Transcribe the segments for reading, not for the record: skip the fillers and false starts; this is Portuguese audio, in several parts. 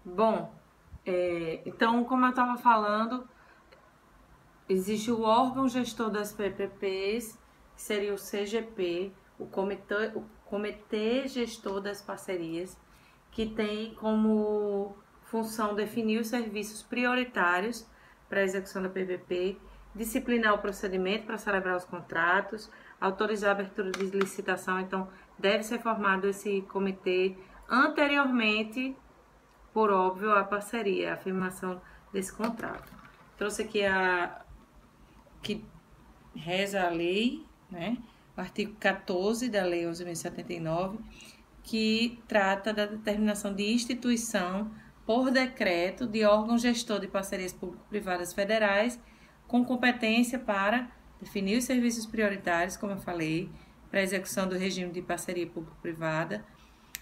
Bom, então, como eu estava falando, existe o órgão gestor das PPPs, que seria o CGP, o Comitê Gestor das Parcerias, que tem como função definir os serviços prioritários para a execução da PPP, disciplinar o procedimento para celebrar os contratos, autorizar a abertura de licitação. Então, deve ser formado esse comitê anteriormente, por óbvio, a parceria, a afirmação desse contrato. Trouxe aqui que reza a lei, né? O artigo 14 da Lei 11.079, que trata da determinação de instituição por decreto de órgão gestor de parcerias público-privadas federais com competência para definir os serviços prioritários, como eu falei, para a execução do regime de parceria público-privada,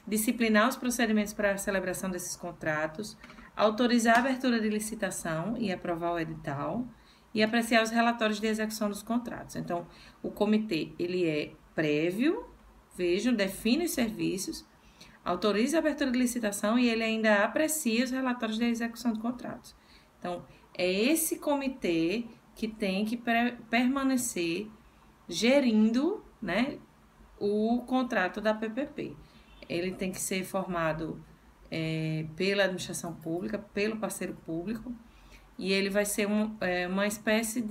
disciplinar os procedimentos para a celebração desses contratos, autorizar a abertura de licitação e aprovar o edital e apreciar os relatórios de execução dos contratos. Então, o comitê, ele é prévio, vejam, define os serviços, autoriza a abertura de licitação e ele ainda aprecia os relatórios de execução de contratos. Então, é esse comitê que tem que permanecer gerindo, né, o contrato da PPP. Ele tem que ser formado pela administração pública, pelo parceiro público, e ele vai ser uma espécie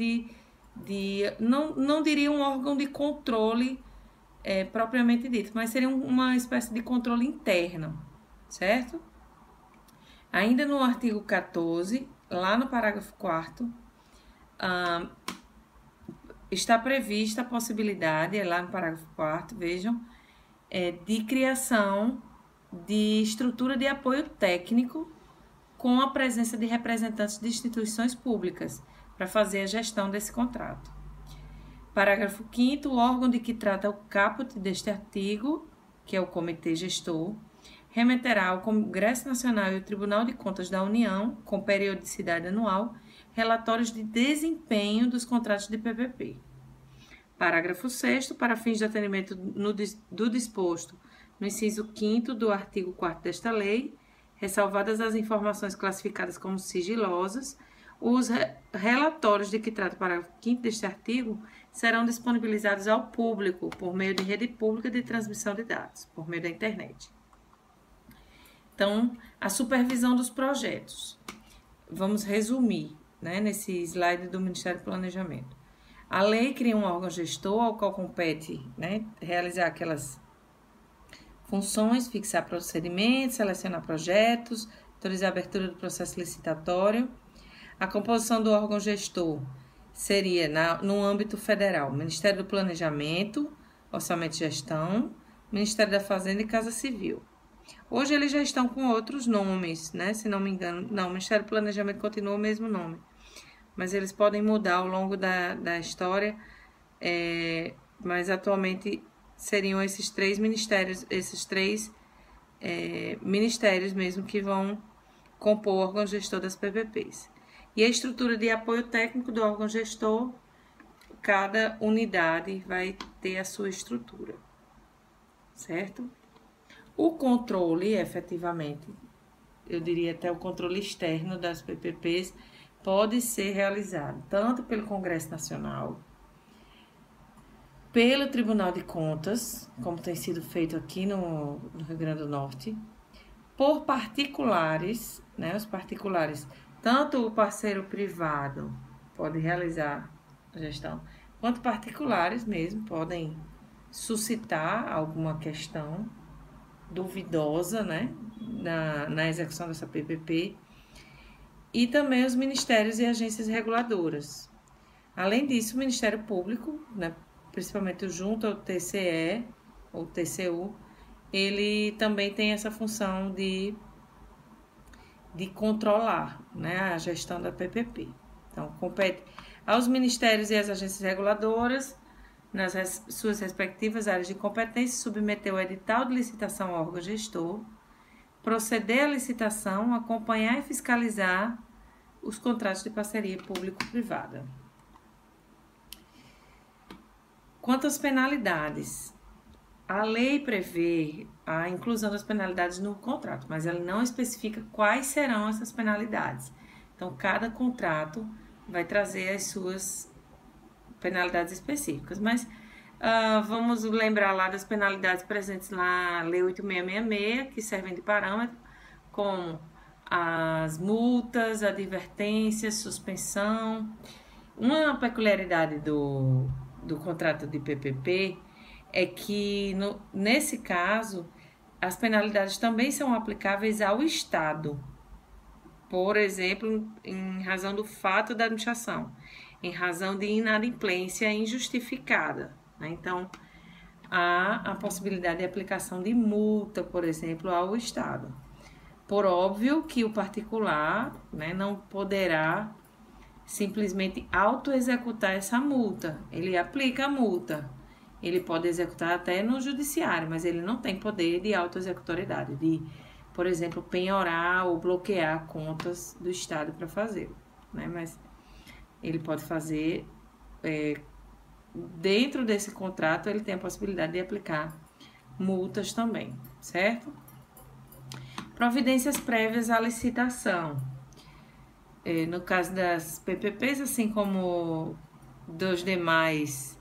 não diria um órgão de controle propriamente dito, mas seria uma espécie de controle interno, certo? Ainda no artigo 14, lá no parágrafo 4º, está prevista a possibilidade, lá no parágrafo 4º, vejam, de criação de estrutura de apoio técnico com a presença de representantes de instituições públicas para fazer a gestão desse contrato. Parágrafo 5º, o órgão de que trata o caput deste artigo, que é o Comitê Gestor, remeterá ao Congresso Nacional e ao Tribunal de Contas da União, com periodicidade anual, relatórios de desempenho dos contratos de PPP. Parágrafo 6º, para fins de atendimento do disposto no inciso 5º do artigo 4º desta lei, ressalvadas as informações classificadas como sigilosas, os relatórios de que trata o parágrafo 5º deste artigo serão disponibilizados ao público por meio de rede pública de transmissão de dados, por meio da internet. Então, a supervisão dos projetos. Vamos resumir, né, nesse slide do Ministério do Planejamento. A lei cria um órgão gestor ao qual compete, né, realizar aquelas funções, fixar procedimentos, selecionar projetos, autorizar a abertura do processo licitatório. A composição do órgão gestor seria, no âmbito federal, Ministério do Planejamento, Orçamento e Gestão, Ministério da Fazenda e Casa Civil. Hoje eles já estão com outros nomes, né? Se não me engano, não, o Ministério do Planejamento continua o mesmo nome, mas eles podem mudar ao longo da história, mas atualmente seriam esses três ministérios, ministérios mesmo que vão compor o órgão gestor das PPPs. E a estrutura de apoio técnico do órgão gestor, cada unidade vai ter a sua estrutura, certo? O controle, efetivamente, eu diria até o controle externo das PPPs, pode ser realizado tanto pelo Congresso Nacional, pelo Tribunal de Contas, como tem sido feito aqui no Rio Grande do Norte, por particulares, né? Os particulares, tanto o parceiro privado pode realizar a gestão, quanto particulares mesmo podem suscitar alguma questão duvidosa, né, na execução dessa PPP, e também os ministérios e agências reguladoras. Além disso, o Ministério Público, né, principalmente junto ao TCE ou TCU, ele também tem essa função de controlar, né, a gestão da PPP. Então, compete aos ministérios e às agências reguladoras, nas suas respectivas áreas de competência, submeter o edital de licitação ao órgão gestor, proceder à licitação, acompanhar e fiscalizar os contratos de parceria A lei prevê a inclusão das penalidades no contrato, mas ela não especifica quais serão essas penalidades. Então, cada contrato vai trazer as suas penalidades específicas. Mas vamos lembrar lá das penalidades presentes na Lei 8666, que servem de parâmetro, como as multas, advertências, suspensão. Uma peculiaridade do contrato de PPP é que, nesse caso, as penalidades também são aplicáveis ao Estado. Por exemplo, em razão do fato da administração, em razão de inadimplência injustificada, né? Então, há a possibilidade de aplicação de multa, por exemplo, ao Estado. Por óbvio que o particular, né, não poderá simplesmente auto-executar essa multa. Ele aplica a multa. Ele pode executar até no judiciário, mas ele não tem poder de auto-executoriedade, de, por exemplo, penhorar ou bloquear contas do Estado para fazer, né? Mas ele pode fazer, dentro desse contrato, ele tem a possibilidade de aplicar multas também, certo? Providências prévias à licitação. No caso das PPPs, assim como dos demais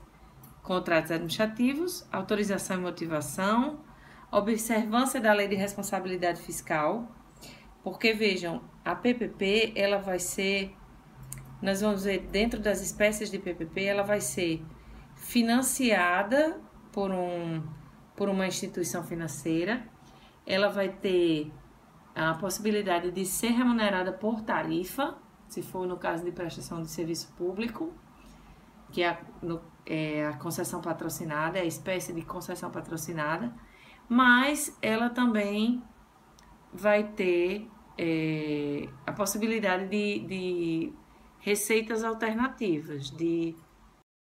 contratos administrativos, autorização e motivação, observância da lei de responsabilidade fiscal, porque vejam, a PPP, ela vai ser, nós vamos ver dentro das espécies de PPP, ela vai ser financiada por uma instituição financeira, ela vai ter a possibilidade de ser remunerada por tarifa, se for no caso de prestação de serviço público, que é a concessão patrocinada, é a espécie de concessão patrocinada, mas ela também vai ter a possibilidade de receitas alternativas, de